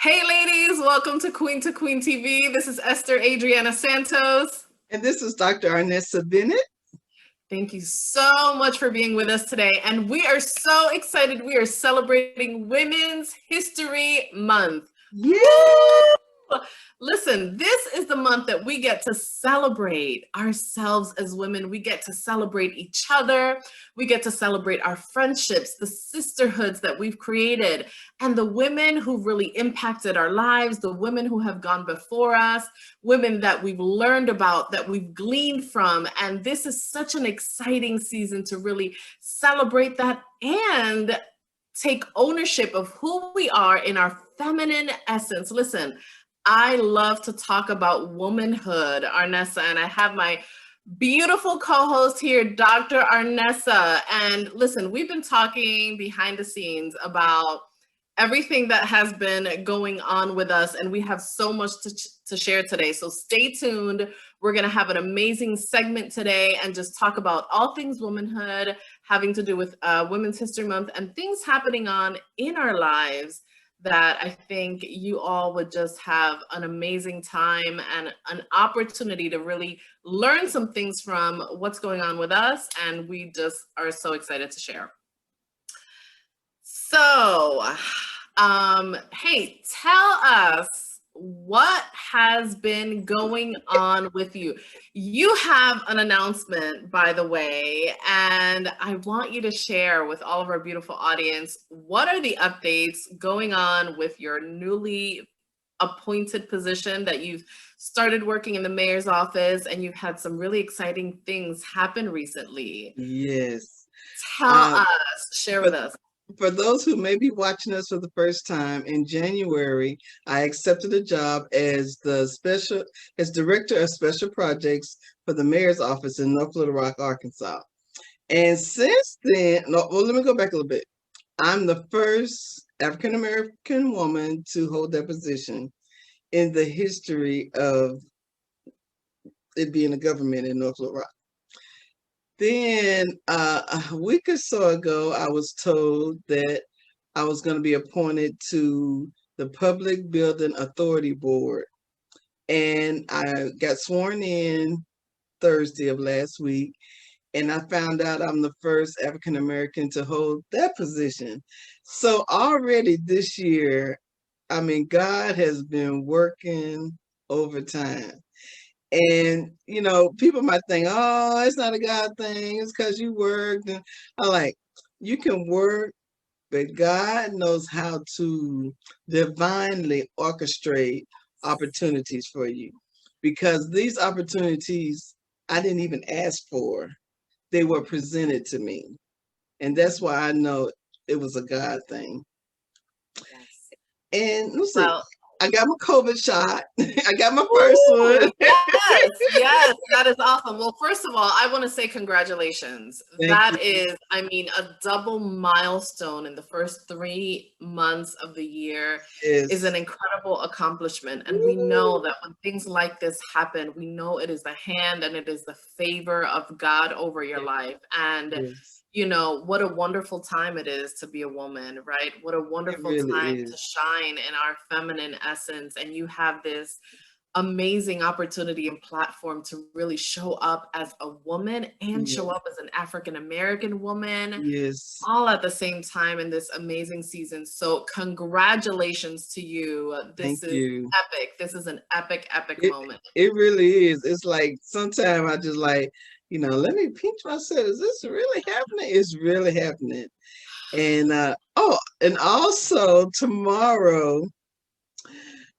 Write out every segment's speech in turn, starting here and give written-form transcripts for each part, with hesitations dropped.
Hey ladies, welcome to Queen TV. This is Esther Adriana Santos. And this is Dr. Arnessa Bennett. Thank you so much for being with us today. And we are so excited. We are celebrating Women's History Month. Yeah. Woo! Listen, this is the month that we get to celebrate ourselves as women. We get to celebrate each other. We get to celebrate our friendships, the sisterhoods that we've created, and the women who really impacted our lives, the women who have gone before us, women that we've learned about, that we've gleaned from. And this is such an exciting season to really celebrate that and take ownership of who we are in our feminine essence. Listen, I love to talk about womanhood, Arnessa, and I have my beautiful co-host here, Dr. Arnessa. And listen, we've been talking behind the scenes about everything that has been going on with us, and we have so much to share today. So stay tuned. We're going to have an amazing segment today and just talk about all things womanhood, having to do with Women's History Month and things happening on in our lives that I think you all would just have an amazing time and an opportunity to really learn some things from what's going on with us. And we just are so excited to share. So, hey, tell us what has been going on with you. You have an announcement, by the way, and I want you to share with all of our beautiful audience, what are the updates going on with your newly appointed position that you've started working in the mayor's office, and you've had some really exciting things happen recently. Yes. Tell us, share with us. For those who may be watching us for the first time, in January, I accepted a job as director of special projects for the mayor's office in North Little Rock, Arkansas. And since then, let me go back a little bit. I'm the first African American woman to hold that position in the history of it being a government in North Little Rock. Then a week or so ago, I was told that I was going to be appointed to the Public Building Authority Board. And I got sworn in Thursday of last week. And I found out I'm the first African American to hold that position. So already this year, I mean, God has been working overtime. And, people might think, oh, it's not a God thing. It's because you worked. And I'm like, you can work, but God knows how to divinely orchestrate opportunities for you. Because these opportunities, I didn't even ask for. They were presented to me. And that's why I know it was a God thing. Yes. And let's see. Well, I got my COVID shot. I got my first one. yes, that is awesome. Well, first of all, I want to say congratulations. That is, I mean, a double milestone in the first 3 months of the year is an incredible accomplishment. And we know that when things like this happen, we know it is the hand and it is the favor of God over your life. And what a wonderful time it is to be a woman, right? What a wonderful time to shine in our feminine essence. And you have this amazing opportunity and platform to really show up as a woman and show up as an African American woman, all at the same time in this amazing season. So congratulations to you. This is epic. This is an epic moment. It really is. It's like sometimes I just like, let me pinch myself. Is this really happening? It's really happening. And and also tomorrow,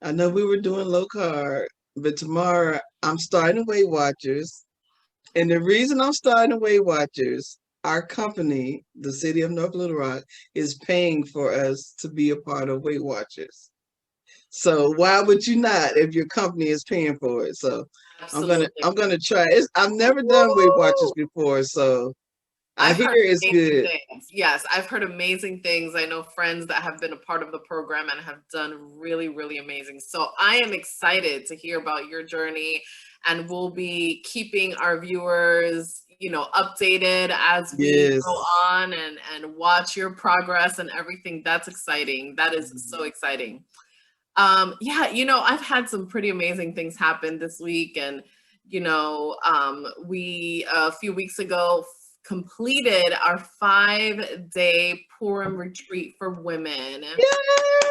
I know we were doing low carb, but tomorrow I'm starting Weight Watchers. And the reason I'm starting Weight Watchers, our company, the city of North Little Rock, is paying for us to be a part of Weight Watchers. So why would you not if your company is paying for it? So Absolutely. I'm gonna try. I've never done Weight Watchers before, so I hear it's good. Things. Yes, I've heard amazing things. I know friends that have been a part of the program and have done really, really amazing. So I am excited to hear about your journey, and we'll be keeping our viewers, updated as we go on and watch your progress and everything. That's exciting. That is so exciting. Yeah, I've had some pretty amazing things happen this week. And, we a few weeks ago completed our 5-day Purim retreat for women. Yay!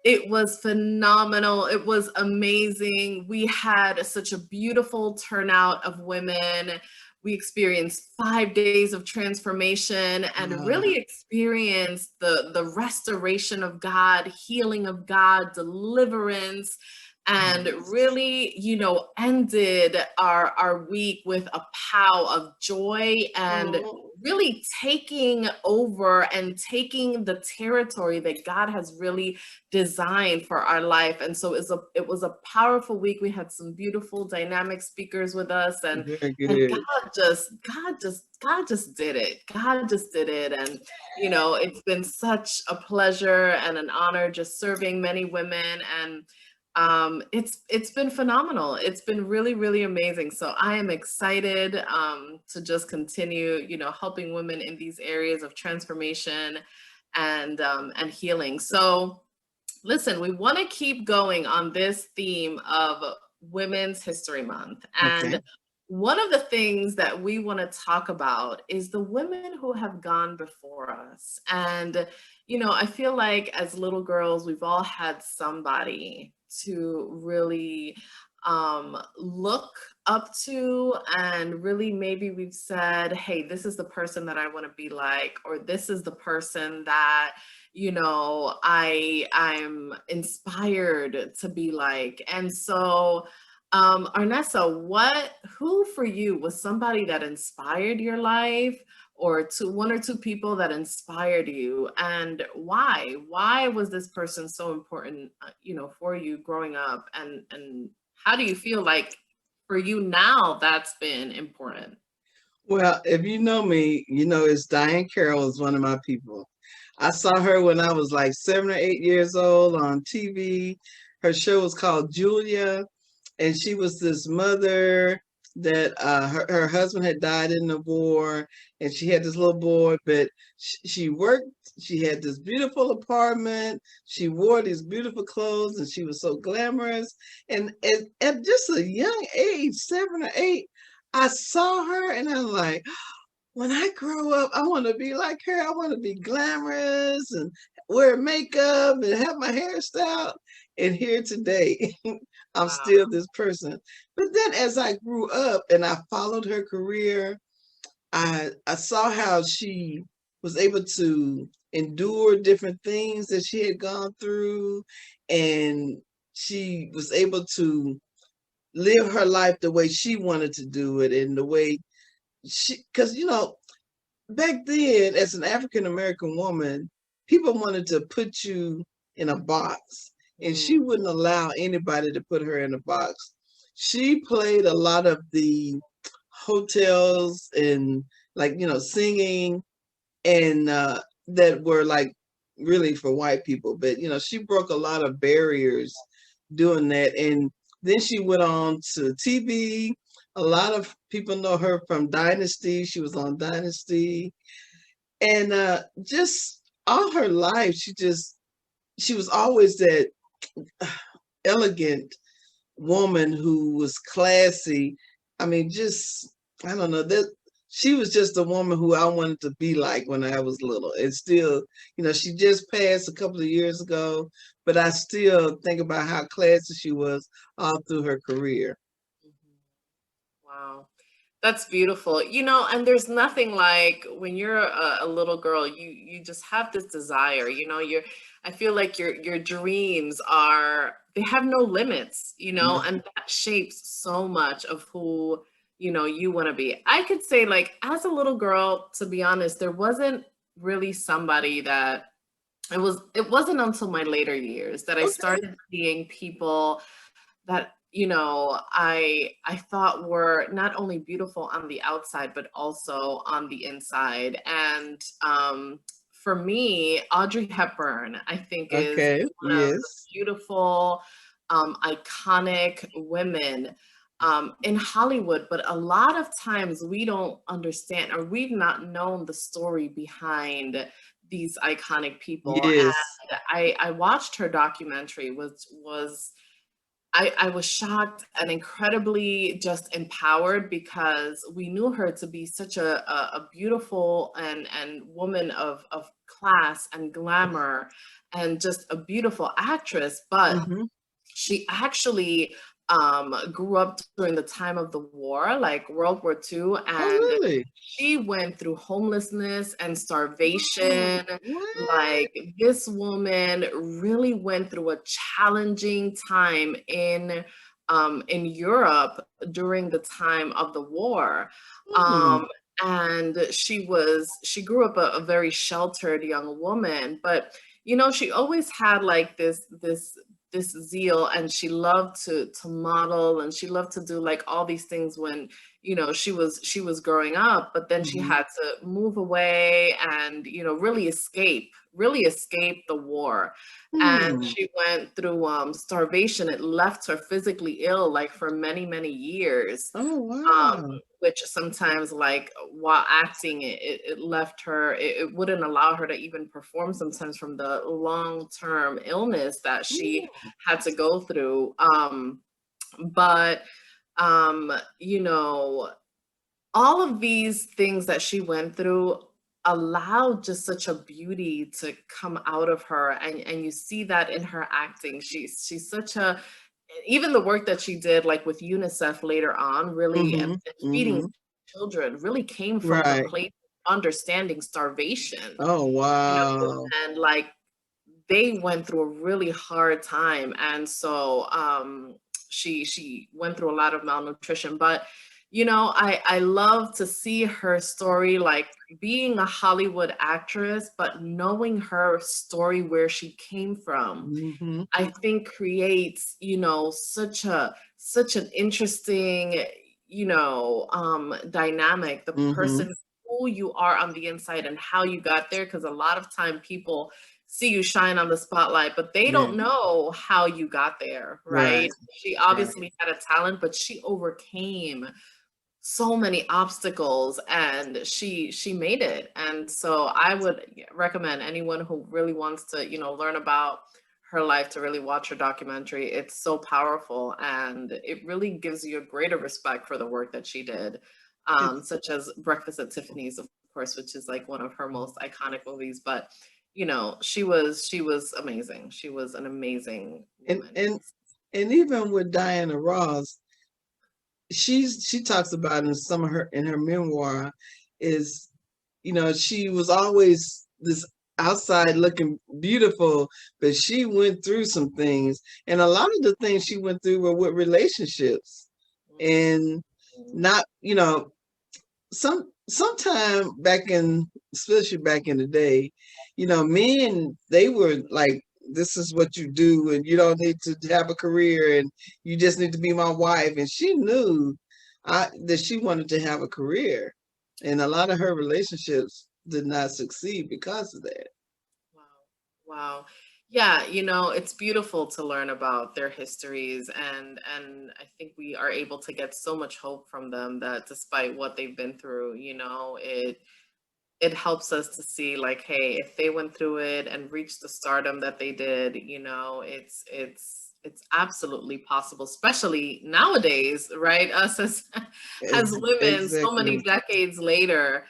It was phenomenal. It was amazing. We had such a beautiful turnout of women. We experienced 5 days of transformation and Wow. really experienced the restoration of God, healing of God, deliverance, and Yes. really, ended our week with a pow of joy and Oh, really taking over and taking the territory that God has really designed for our life. And so it was a powerful week. We had some beautiful dynamic speakers with us, very and good. God just did it. God just did it. And it's been such a pleasure and an honor just serving many women. And it's been phenomenal. It's been really, really amazing. So I am excited to just continue, helping women in these areas of transformation and healing. So listen, we want to keep going on this theme of Women's History Month. Okay. And one of the things that we want to talk about is the women who have gone before us. And, I feel like as little girls, we've all had somebody to really look up to, and really maybe we've said, hey, this is the person that I want to be like, or this is the person that I'm inspired to be like. And so Arnessa, who for you was somebody that inspired your life, or one or two people that inspired you, and why was this person so important for you growing up, and how do you feel like for you now that's been important? Well, if you know me, you know it's Diane Carroll is one of my people. I saw her when I was like 7 or 8 years old on TV. Her show was called Julia, and she was this mother that her husband had died in the war, and she had this little boy, but she worked. She had this beautiful apartment. She wore these beautiful clothes, and she was so glamorous. And at just a young age, 7 or 8, I saw her, and I'm like, when I grow up, I want to be like her. I want to be glamorous and wear makeup and have my hair styled. And here today, I'm Wow. still this person. But then as I grew up and I followed her career, I saw how she was able to endure different things that she had gone through, and she was able to live her life the way she wanted to do it, and the way because back then, as an African American woman, people wanted to put you in a box, and she Mm, wouldn't allow anybody to put her in a box. She played a lot of the hotels and, like, singing, and that were like really for white people, but she broke a lot of barriers doing that. And then she went on to TV. A lot of people know her from Dynasty. She was on Dynasty, and just all her life, she was always that elegant woman who was classy. I mean, just, I don't know, that she was just a woman who I wanted to be like when I was little. And still, she just passed a couple of years ago, but I still think about how classy she was all through her career. mhm. Wow. That's beautiful. And there's nothing like when you're a little girl, you just have this desire, I feel like your dreams they have no limits, No. and that shapes so much of who, you want to be. I could say, like, as a little girl, to be honest, there wasn't really somebody that it wasn't until my later years that I Okay. started seeing people that I thought were not only beautiful on the outside but also on the inside. And for me, Audrey Hepburn, I think, is Okay. one of the Yes. beautiful, iconic women in Hollywood. But a lot of times we don't understand, or we've not known the story behind these iconic people. Yes. And I watched her documentary, was I was shocked and incredibly just empowered, because we knew her to be such a beautiful and woman of class and glamour, and just a beautiful actress. But Mm-hmm. she actually grew up during the time of the war, like World War II, Oh, and really? she went through homelessness and Oh, starvation. what? Like, this woman really went through a challenging time in Europe during the time of the war. Hmm. Um, and she grew up a very sheltered young woman, but she always had like this zeal, and she loved to model, and she loved to do like all these things when she was growing up. But then she Hmm. had to move away and really escape the war. And Hmm. she went through starvation. It left her physically ill, like, for many, many years. Oh, um wow. which sometimes, like, while acting, it left her, it wouldn't allow her to even perform sometimes, from the long-term illness that she Mm. had to go through. But um you know all of these things that she went through allowed just such a beauty to come out of her, and you see that in her acting. She's such a Even the work that she did, like, with UNICEF later on, really, and Hmm. feeding Hmm. children, really came from the Right. place of understanding starvation. Oh, wow. And, like, they went through a really hard time, and so she went through a lot of malnutrition. But I love to see her story, like, being a Hollywood actress, but knowing her story, where she came from, Hmm. I think creates, such an interesting, dynamic, the Hmm. person, who you are on the inside and how you got there. Because a lot of time people see you shine on the spotlight, but they Yeah. don't know how you got there, Right. right? She Right. obviously had a talent, but she overcame so many obstacles, and she made it. And so I would recommend anyone who really wants to learn about her life to really watch her documentary. It's so powerful, and it really gives you a greater respect for the work that she did, It's such as Breakfast at Tiffany's, of course, which is like one of her most iconic movies. But she was amazing. She was an amazing and woman. and and even with Diana Ross, she talks about in some of her in her memoir is, she was always this outside looking beautiful, but she went through some things, and a lot of the things she went through were with relationships, and not, sometime back in, especially back in the day, men, they were like, this is what you do, and you don't need to have a career, and you just need to be my wife. And she knew that she wanted to have a career, and a lot of her relationships did not succeed because of that. Wow. Wow. Yeah, it's beautiful to learn about their histories, and I think we are able to get so much hope from them, that despite what they've been through, it helps us to see, like, hey, if they went through it and reached the stardom that they did, it's absolutely possible, especially nowadays, right? Us as women, so many Exactly. decades later,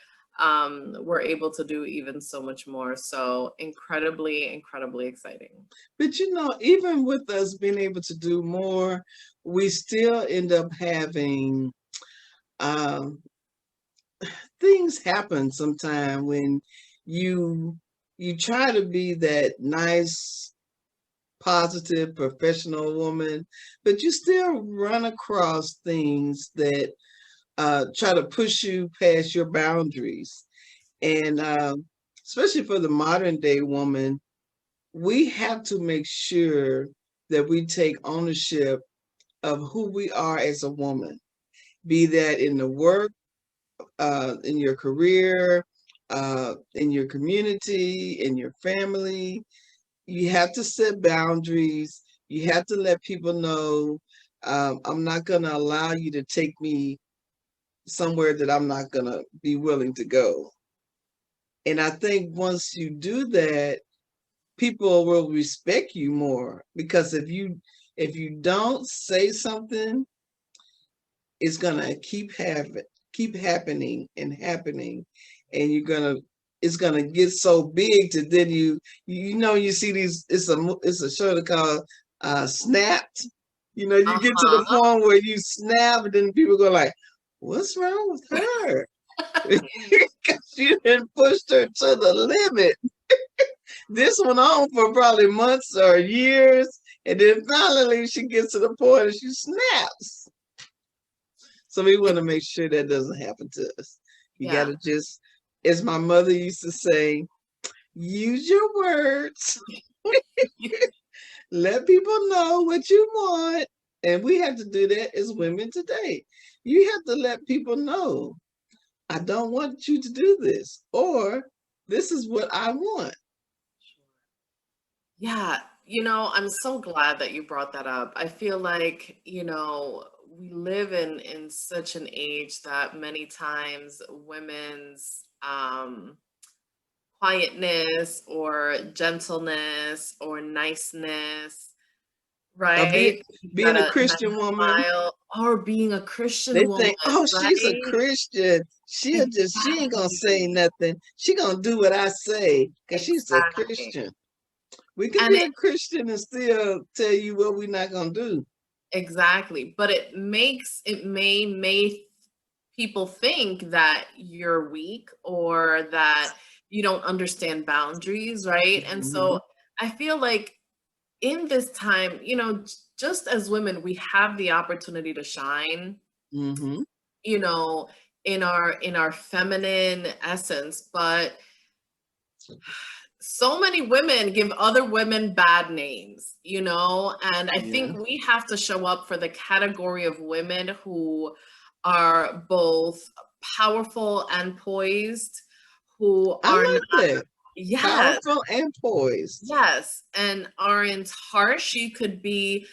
we're able to do even so much more. So incredibly, incredibly exciting. But even with us being able to do more, we still end up having um, things happen sometime when you you try to be that nice, positive, professional woman, but you still run across things that try to push you past your boundaries. And especially for the modern day woman, we have to make sure that we take ownership of who we are as a woman, be that in the work, in your career, in your community, in your family. You have to set boundaries. You have to let people know, I'm not going to allow you to take me somewhere that I'm not going to be willing to go. And I think once you do that, people will respect you more, because if you don't say something, it's gonna keep happening and happening, and it's gonna get so big to then you see these, it's a show called Snapped. You get to the Uh-huh. point where you snap, and then people go like, what's wrong with her? Because you didn't push her to the limit. This went on for probably months or years, and then finally she gets to the point and she snaps. So we want to make sure that doesn't happen to us. You got Yeah. to just, as my mother used to say, use your words. Let people know what you want. And we have to do that as women today. You have to let people know, I don't want you to do this, or this is what I want. Yeah, I'm so glad that you brought that up. I feel like, we live in such an age that many times women's quietness or gentleness or niceness, Or right? being That a a nice Christian woman, smile or being a they Christian woman, think, oh, she's a right? Christian. She ain't gonna say Exactly. nothing. She gonna do what I say because she's a Exactly. Christian. We can And be a Christian and still tell you what we're not gonna do. exactly. But it may make people think that you're weak or that you don't understand boundaries, right? And Hmm. so I feel like in this time, just as women, we have the opportunity to shine, Hmm. you know, in our feminine essence, but so many women give other women bad names, and I Yeah, think we have to show up for the category of women who are both powerful and poised, who I are like not, that. yes, Powerful and poised. yes, and aren't harsh. You could be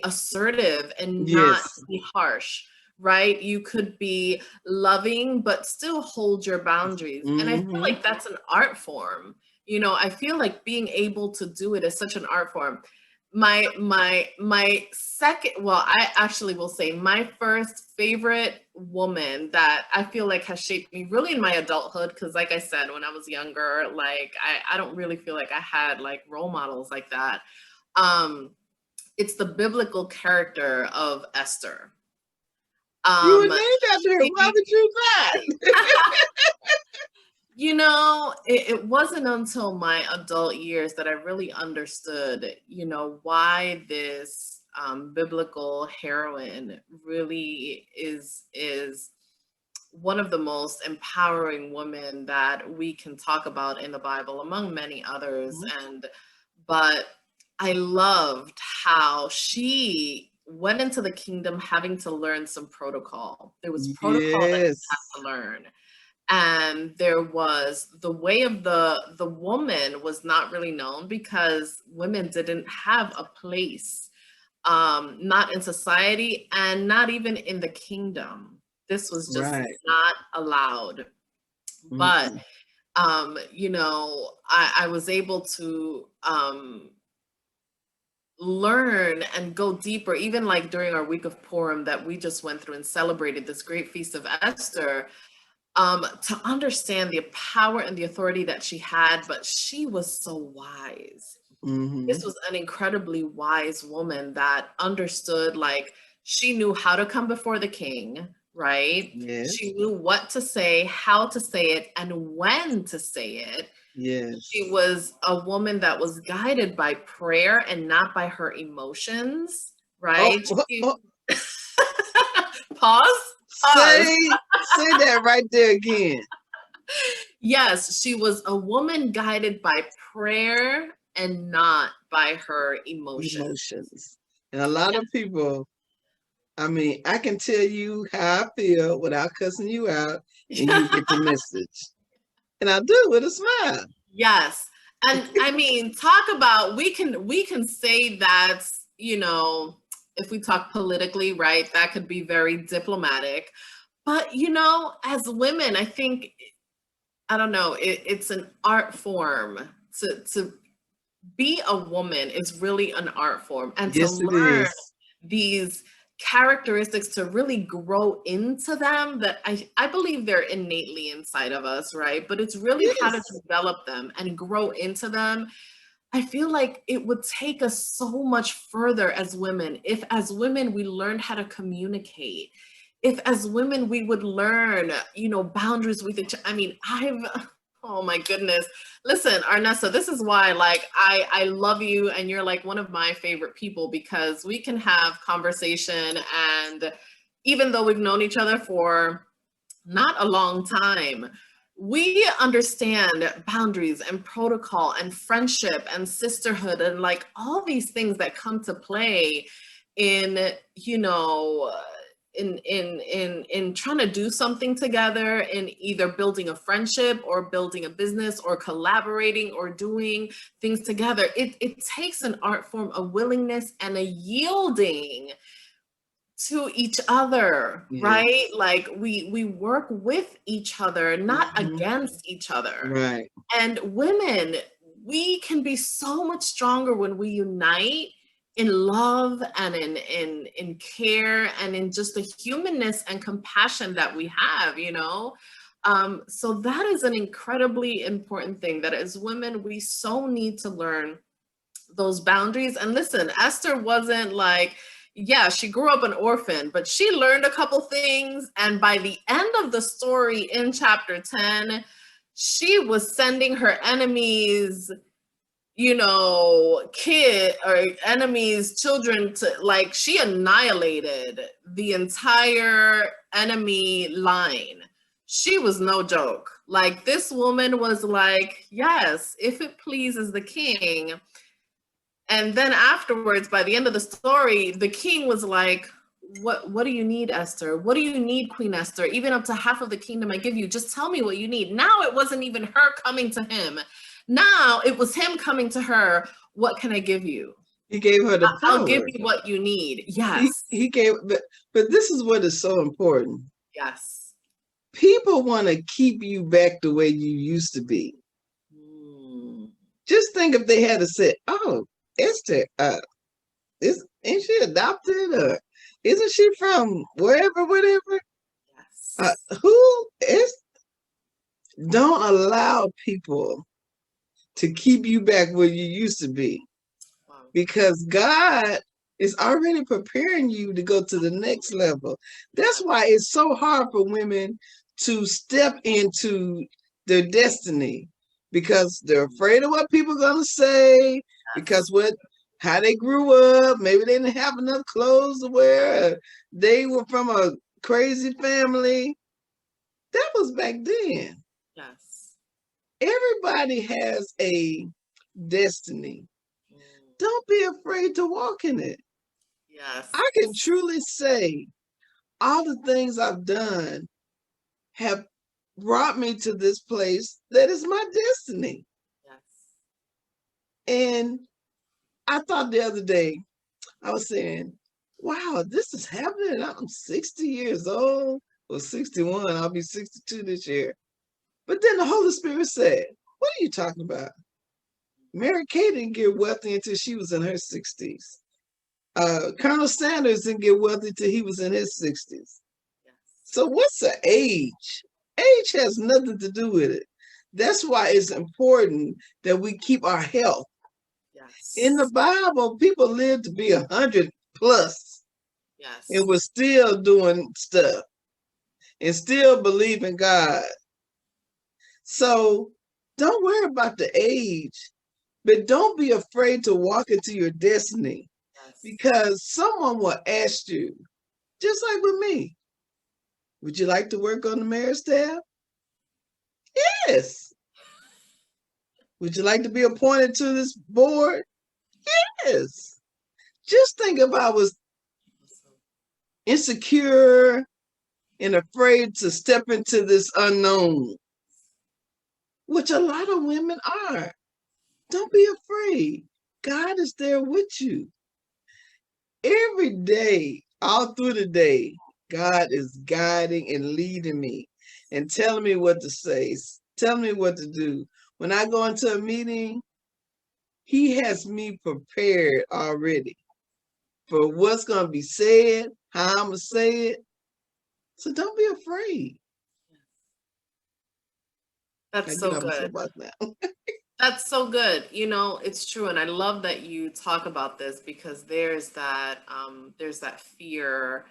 assertive and not Yes. be harsh, right? You could be loving but still hold your boundaries. And I feel Hmm. like that's an art form. I feel like being able to do it is such an art form. My second, well, I actually will say my first favorite woman that I feel like has shaped me really in my adulthood, because like I said, when I was younger, like I don't really feel like I had like role models like that. um it's the biblical character of Esther. You were um named after her. Why she would you not? it wasn't until my adult years that I really understood, why this biblical heroine really is one of the most empowering women that we can talk about in the Bible, among many others. But I loved how she went into the kingdom having to learn some protocol. There was protocol that she Yes. had to learn, and there was the way of the woman was not really known because women didn't have a place, not in society and not even in the kingdom. This was just Right. not allowed. But Mm-mm. I was able to learn and go deeper, even like during our week of Purim that we just went through and celebrated this great feast of Esther, to understand the power and the authority that she had. But she was so wise. Hmm. This was an incredibly wise woman that understood, like, she knew how to come before the king, right? Yes. She knew what to say, how to say it, and when to say it. She Yes. was a woman that was guided by prayer and not by her emotions, Oh, right? oh, oh, Pause. Pause. say that right there again. Yes, she was a woman guided by prayer and not by her emotions. Emotions. And a lot of people, I mean, I can tell you how I feel without cussing you out, and Yeah. you get the message. And I do with a smile. Yes. And I mean, talk about, we can say that, if we talk politically, right, that could be very diplomatic. But as women, I think I don't know, it's an art form. To be a woman is really an art form, and to Yes, it learn is. these characteristics, to really grow into them, that I believe they're innately inside of us, right? But it's really how to Yes. develop them and grow into them. I feel like it would take us so much further as women if, as women, we learned how to communicate. If, as women, we would learn, boundaries with each. I mean, oh my goodness. Listen, Arnessa, this is why, like, I love you, and you're like one of my favorite people, because we can have conversation, and even though we've known each other for not a long time, we understand boundaries and protocol and friendship and sisterhood and like all these things that come to play in, in trying to do something together, in either building a friendship or building a business or collaborating or doing things together. It takes an art form, a willingness and a yielding to each other, right? Yes. Like we work with each other, not Mhm. against each other. Right. And women, we can be so much stronger when we unite in love and in care and in just the humanness and compassion that we have, so that is an incredibly important thing, that as women we so need to learn those boundaries. And listen, Esther wasn't like, yeah, she grew up an orphan, but she learned a couple things. And by the end of the story in chapter 10, she was sending her enemies, kid or enemies, children, to, like, she annihilated the entire enemy line. She was no joke. Like, this woman was like, yes, if it pleases the king. And then afterwards, by the end of the story, the king was like, what do you need, Esther? What do you need, Queen Esther? Even up to half of the kingdom I give you, just tell me what you need. Now it wasn't even her coming to him. Now it was him coming to her. What can I give you? He gave her the I'll give power. you what you need. He Yes. he gave, but this is what is so important. Yes. People want to keep you back the way you used to be. Mm. Just think if they had to say, "Oh, Esther, ain't she adopted, or isn't she from wherever, whatever?" Yes. Who is? Don't allow people to keep you back where you used to be, Wow. because God is already preparing you to go to the next level. That's Yes. why it's so hard for women to step into their destiny, because they're afraid of what people are going to say, because how they grew up, maybe they didn't have enough clothes to wear, they were from a crazy family. That was back then. Yes. Everybody has a destiny. Mm. Don't be afraid to walk in it. Yes. I can truly say all the things I've done have brought me to this place that is my destiny. Yes. And I thought the other day, I was saying, wow, this is happening. I'm 60 years old, or 61. I'll be 62 this year. But then the Holy Spirit said, what are you talking about? Mary Kay didn't get wealthy until she was in her 60s. Colonel Sanders didn't get wealthy till he was in his 60s. Yes. So what's the age? Age has nothing to do with it. That's why it's important that we keep our health. In the Yes. Bible, people lived to be 100 plus and Yes. was still doing stuff and still believing God. So don't worry about the age, but don't be afraid to walk into your destiny, Yes. because someone will ask you, just like with me, would you like to work on the mayor's staff? Yes. Would you like to be appointed to this board? Yes. Just think if I was insecure and afraid to step into this unknown, which a lot of women are. Don't be afraid. God is there with you. Every day, all through the day, God is guiding and leading me and telling me what to say, telling me what to do. When I go into a meeting, he has me prepared already for what's going to be said, how I'm going to say it. So don't be afraid. That's I so get off my good. soapbox now. That's so good. You know, it's true. And I love that you talk about this because there's that fear,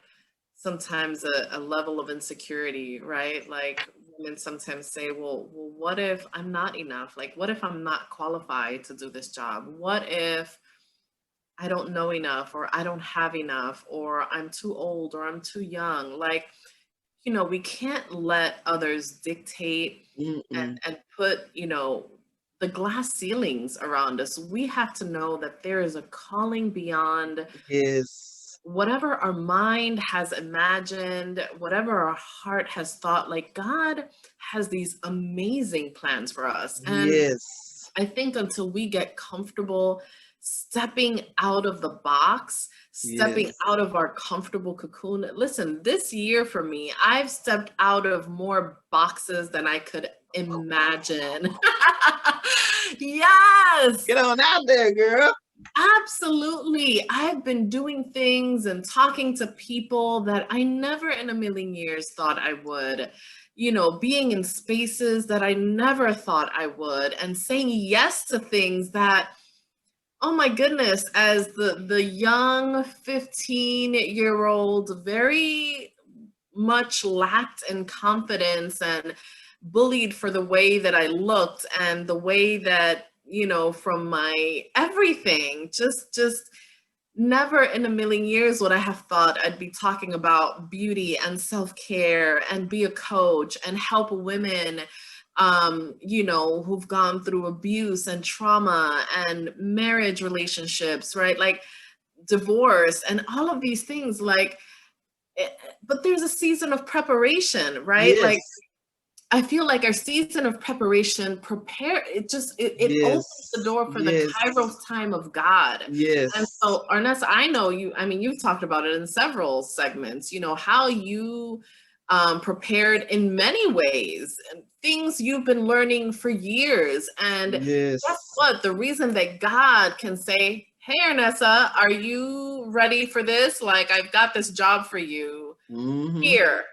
sometimes a level of insecurity, right? Like women sometimes say, well, what if I'm not enough? Like, what if I'm not qualified to do this job? What if I don't know enough or I don't have enough or I'm too old or I'm too young? Like, you know, we can't let others dictate Mm-mm. and put, you know, the glass ceilings around us. We have to know that there is a calling beyond Yes. whatever our mind has imagined, whatever our heart has thought. Like God has these amazing plans for us. And Yes. I think until we get comfortable stepping out of the box, stepping Yes. out of our comfortable cocoon. Listen, this year for me, I've stepped out of more boxes than I could imagine. Yes. Get on out there, girl. Absolutely. I've been doing things and talking to people that I never in a million years thought I would, you know, being in spaces that I never thought I would, and saying yes to things that, oh my goodness, as the young 15-year-old, very much lacked in confidence and bullied for the way that I looked and the way that, you know, from my everything, just never in a million years would I have thought I'd be talking about beauty and self-care and be a coach and help women, you know, who've gone through abuse and trauma and marriage relationships, right? Like divorce and all of these things. Like, but there's a season of preparation, right? Like Yes. I feel like our season of preparation it opens the Yes. door for the Yes. Kairos time of God. And Yes. so Arnessa, I know you, I mean, you've talked about it in several segments, you know, how you prepared in many ways and things you've been learning for years. And guess Yes. what? The reason that God can say, hey, Arnessa, are you ready for this? Like, I've got this job for you Mm-hmm. here.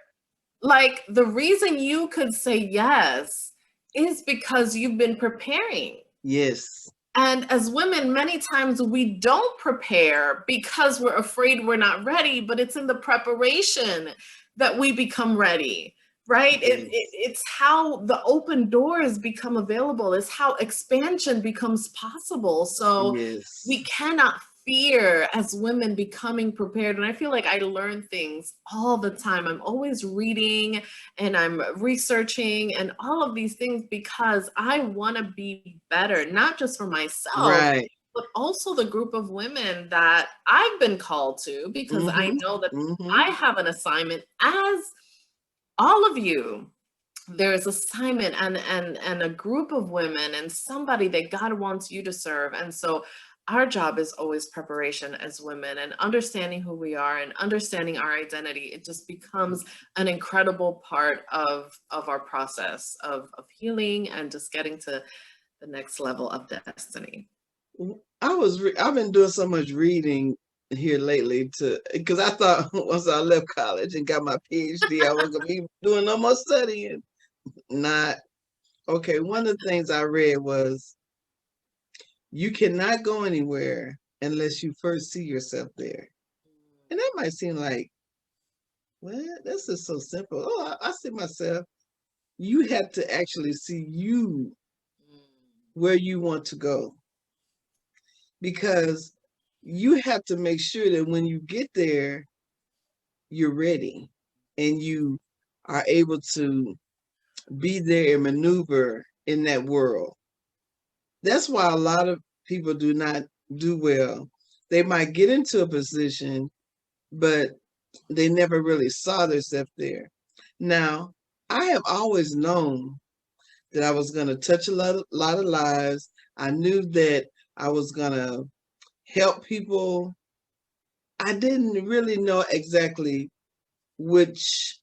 Like the reason you could say yes is because you've been preparing. Yes. And as women, many times we don't prepare because we're afraid we're not ready, but it's in the preparation that we become ready, right? Yes. It's how the open doors become available, it's how expansion becomes possible. So Yes. we cannot fear as women becoming prepared. And I feel like I learn things all the time. I'm always reading and I'm researching and all of these things because I want to be better, not just for myself, Right. but also the group of women that I've been called to, because I Mm-hmm. know that Mm-hmm. I have an assignment as all of you. There's assignment and a group of women and somebody that God wants you to serve. And so our job is always preparation as women and understanding who we are and understanding our identity. It just becomes an incredible part of our process of healing and just getting to the next level of destiny. I've been doing so much reading here lately because I thought once I left college and got my PhD, I was gonna be doing no more studying. Not okay. One of the things I read was you cannot go anywhere unless you first see yourself there. And that might seem like, well, this is so simple. Oh, I see myself. You have to actually see you where you want to go because you have to make sure that when you get there, you're ready and you are able to be there and maneuver in that world. That's why a lot of people do not do well. They might get into a position, but they never really saw themselves there. Now, I have always known that I was going to touch a lot of lives. I knew that I was going to help people. I didn't really know exactly which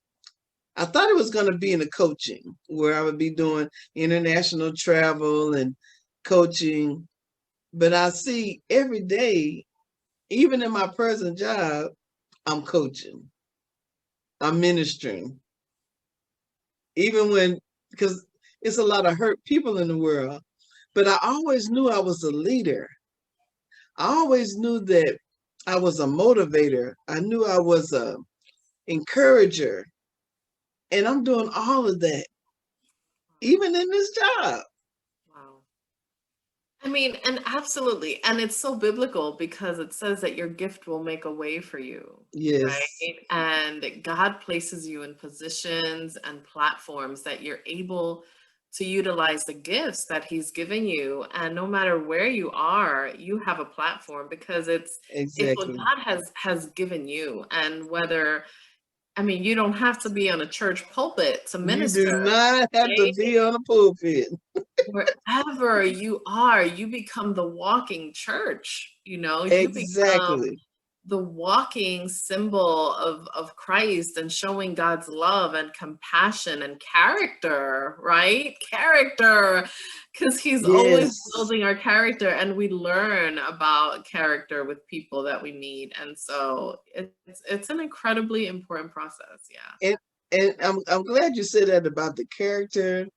I thought it was going to be in the coaching where I would be doing international travel and coaching. But I see every day, even in my present job, I'm coaching, I'm ministering. Even when, because it's a lot of hurt people in the world, but I always knew I was a leader. I always knew that I was a motivator. I knew I was a encourager. And I'm doing all of that, even in this job. Wow. I mean, and absolutely. And it's so biblical because it says that your gift will make a way for you, Yes, right? And God places you in positions and platforms that you're able to utilize the gifts that He's given you. And no matter where you are, you have a platform because it's what exactly. God has given you. And whether, I mean, you don't have to be on a church pulpit to You do minister, not have to right? be on a pulpit. Wherever you are, you become the walking church, you know, you become Exactly. the walking symbol of Christ and showing God's love and compassion and character, right? Character, because He's always Yes. building our character and we learn about character with people that we meet. And so it's an incredibly important process. Yeah. And I'm glad you said that about the character,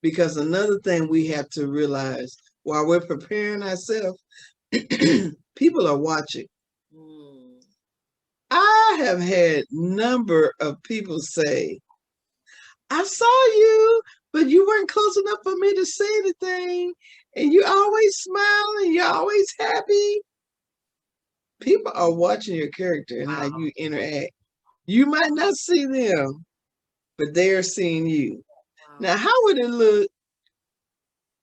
because another thing we have to realize while we're preparing ourselves, people are watching. Mm. I have had number of people say, I saw you, but you weren't close enough for me to say anything. And you always smiling, you're always happy. People are watching your character and how Wow. you interact. You might not see them, but they're seeing you. Wow. Now, how would it look?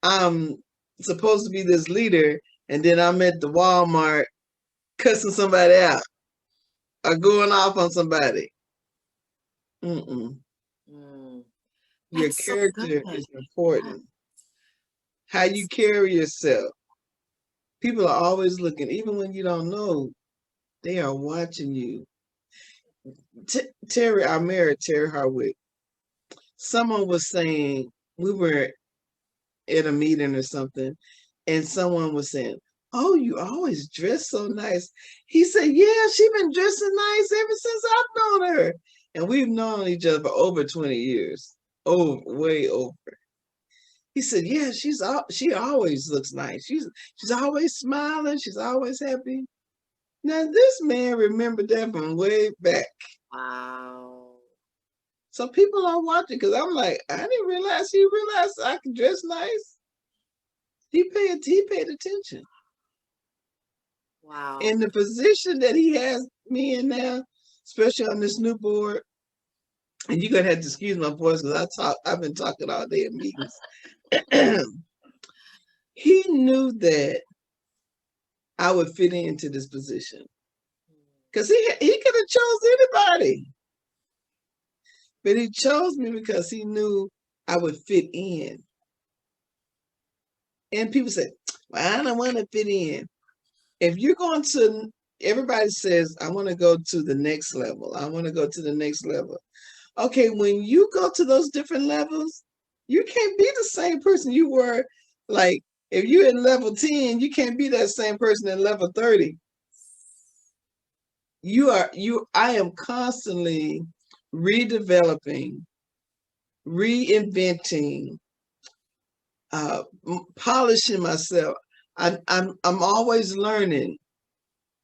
I'm supposed to be this leader, and then I'm at the Walmart cussing somebody out or going off on somebody. Mm-mm. Mm. Your That's so good. character is Yeah, important. How you that's carry yourself. People are always looking, even when you don't know, they are watching you. Terry, I married Terry Harwick. Someone was saying, we were at a meeting or something, and someone was saying, "Oh, you always dress so nice." He said, "Yeah, she been dressing nice ever since I've known her." And we've known each other for over 20 years. Oh, way over. He said, "Yeah, she always looks nice. She's always smiling, she's always happy." Now this man remembered that from way back. wow. So people are watching, because I'm like, I didn't realize he realized I could dress nice. He paid attention. Wow. In the position that he has me in now, especially on this new board, and you're gonna have to excuse my voice because I've been talking all day at meetings. He knew that I would fit into this position because he could have chose anybody, but he chose me because he knew I would fit in. And people say, "Well, I don't want to fit in." If you're going to, everybody says, "I want to go to the next level. I want to go to the next level." Okay, when you go to those different levels, you can't be the same person you were. Like, if you're at level 10, you can't be that same person at level 30. I am constantly redeveloping, reinventing, polishing myself. I'm always learning.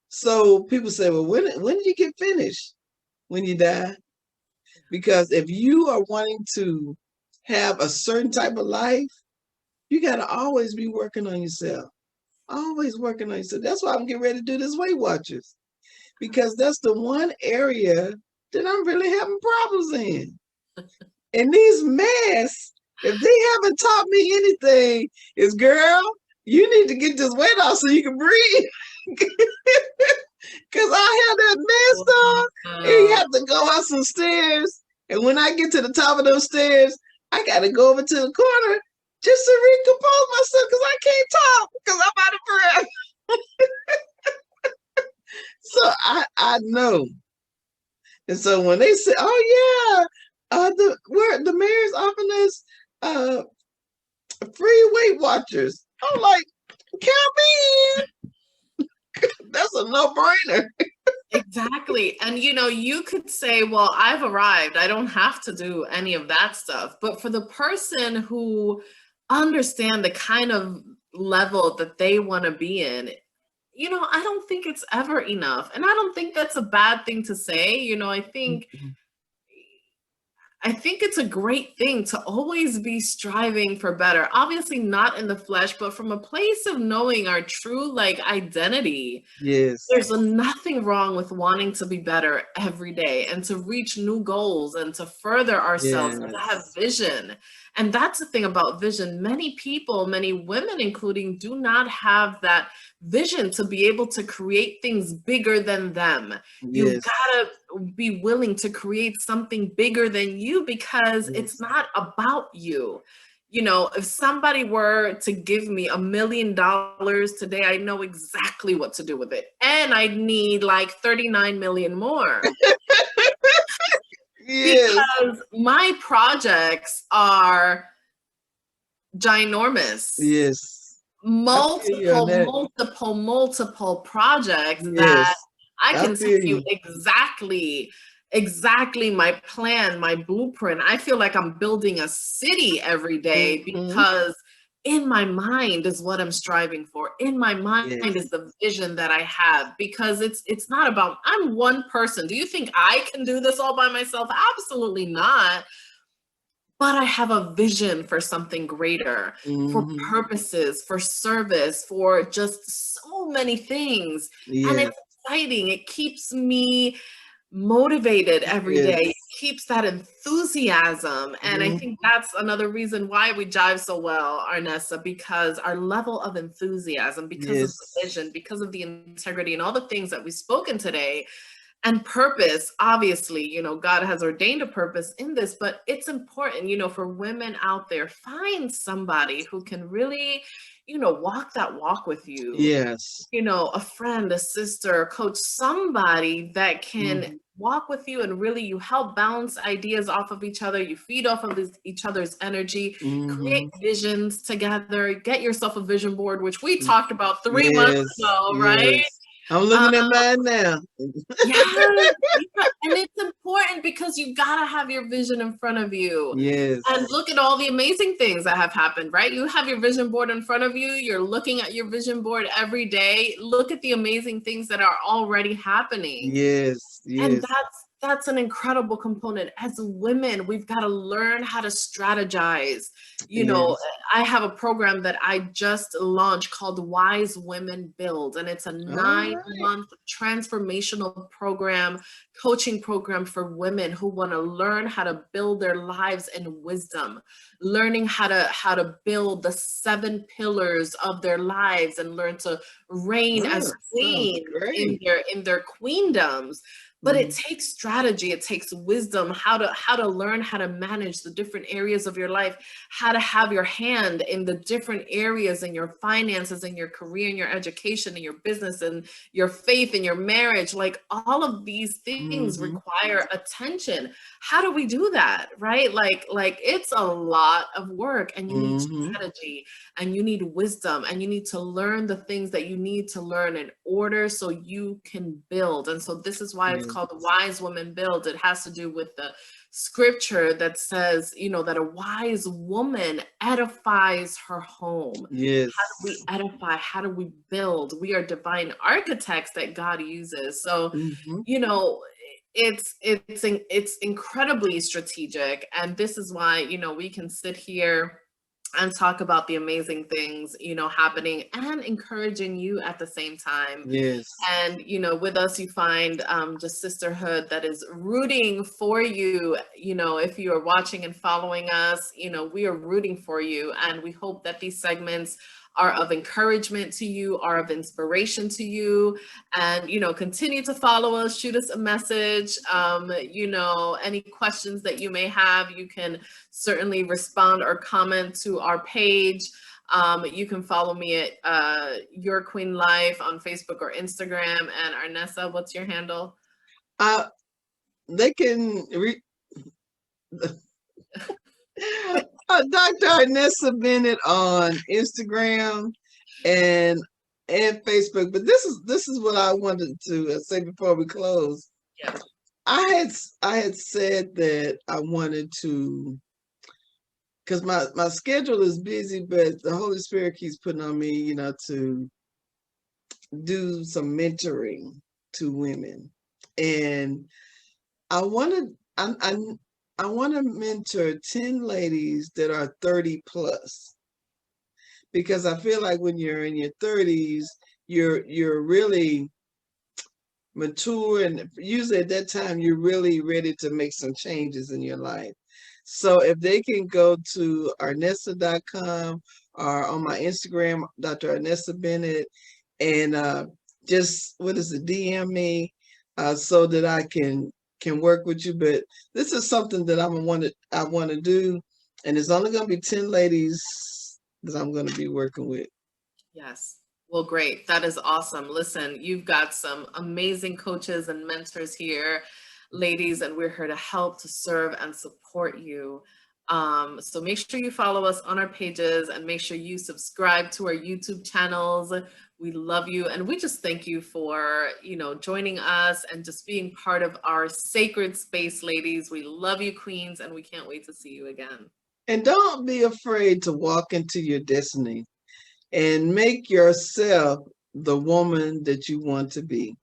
So people say, "Well, when did you get finished?" When you die. Because if you are wanting to have a certain type of life, you got to always be working on yourself. Always working on yourself. That's why I'm getting ready to do this Weight Watchers, because that's the one area that I'm really having problems in. And these masks, if they haven't taught me anything, is, girl, you need to get this weight off so you can breathe. Because I have that mask on, and you Wow. have to go up some stairs. And when I get to the top of those stairs, I got to go over to the corner just to recompose myself because I can't talk because I'm out of breath. So I know. And so when they say, "Oh, yeah, The mayor's offering us free Weight Watchers. I'm like, count me in. That's a no-brainer. Exactly. And you could say, well, I've arrived. I don't have to do any of that stuff. But for the person who understand the kind of level that they want to be in, I don't think it's ever enough. And I don't think that's a bad thing to say. I think it's a great thing to always be striving for better. Obviously not in the flesh, but from a place of knowing our true identity. Yes. There's nothing wrong with wanting to be better every day and to reach new goals and to further ourselves and to have vision. And that's the thing about vision. Many people, many women including, do not have that vision to be able to create things bigger than them. You've got to be willing to create something bigger than you because it's not about you. If somebody were to give me $1 million today, I know exactly what to do with it. And I need like 39 million more. Because my projects are ginormous. Yes. Multiple projects that I can tell you exactly my plan, my blueprint. I feel like I'm building a city every day because in my mind is what I'm striving for. In my mind is the vision that I have, because it's not about, I'm one person. Do you think I can do this all by myself? Absolutely not. But I have a vision for something greater, for purposes, for service, for just so many things. And it's exciting. It keeps me motivated every day. It keeps that enthusiasm. And I think that's another reason why we jive so well, Arnessa, because our level of enthusiasm, because of the vision, because of the integrity and all the things that we've spoken today. And purpose, obviously, God has ordained a purpose in this, but it's important, for women out there, find somebody who can really, walk that walk with you. Yes. A friend, a sister, a coach, somebody that can walk with you and really you help bounce ideas off of each other. You feed off of each other's energy, create visions together, get yourself a vision board, which we talked about 3 months ago, right? I'm looking at mine now. And it's important because you gotta have your vision in front of you. Yes. And look at all the amazing things that have happened, right? You have your vision board in front of you. You're looking at your vision board every day. Look at the amazing things that are already happening. Yes. And that's an incredible component. As women, we've got to learn how to strategize. I have a program that I just launched called Wise Women Build, and it's a 9-month transformational program, coaching program for women who want to learn how to build their lives in wisdom, learning how to build the 7 pillars of their lives and learn to reign as queen in their queendoms. But it takes strategy, it takes wisdom, how to learn how to manage the different areas of your life, how to have your hand in the different areas in your finances, in your career, in your education, in your business, and your faith, in your marriage. Like all of these things require attention. How do we do that, right? Like it's a lot of work, and you need strategy, and you need wisdom, and you need to learn the things that you need to learn in order so you can build. And so this is why it's called Wise Woman Build. It has to do with the scripture that says, that a wise woman edifies her home. Yes. How do we edify? How do we build? We are divine architects that God uses. So, it's incredibly strategic. And this is why, we can sit here and talk about the amazing things, happening and encouraging you at the same time. Yes. And, with us, you find just sisterhood that is rooting for you. If you are watching and following us, we are rooting for you. And we hope that these segments are of encouragement to you, are of inspiration to you. And, continue to follow us, shoot us a message. Any questions that you may have, you can certainly respond or comment to our page. You can follow me at Your Queen Life on Facebook or Instagram. And Arnessa, what's your handle? They can Dr. Arnessa Bennett on Instagram and Facebook. But this is what I wanted to say before we close. Yeah. I had said that I wanted to, because my schedule is busy, but the Holy Spirit keeps putting on me, to do some mentoring to women, and I wanted I want to mentor 10 ladies that are 30 plus, because I feel like when you're in your 30s, you're really mature, and usually at that time you're really ready to make some changes in your life. So if they can go to arnessa.com or on my Instagram, Dr. Arnessa Bennett, and just DM me, so that I can work with you. But this is something that I want to do, and it's only going to be 10 ladies that I'm going to be working with. Yes. Well, great. That is awesome. Listen, you've got some amazing coaches and mentors here, ladies, and we're here to help, to serve, and support you. So make sure you follow us on our pages, and make sure you subscribe to our YouTube channels. We love you, and we just thank you for, joining us and just being part of our sacred space, ladies. We love you, queens, and we can't wait to see you again. And don't be afraid to walk into your destiny and make yourself the woman that you want to be.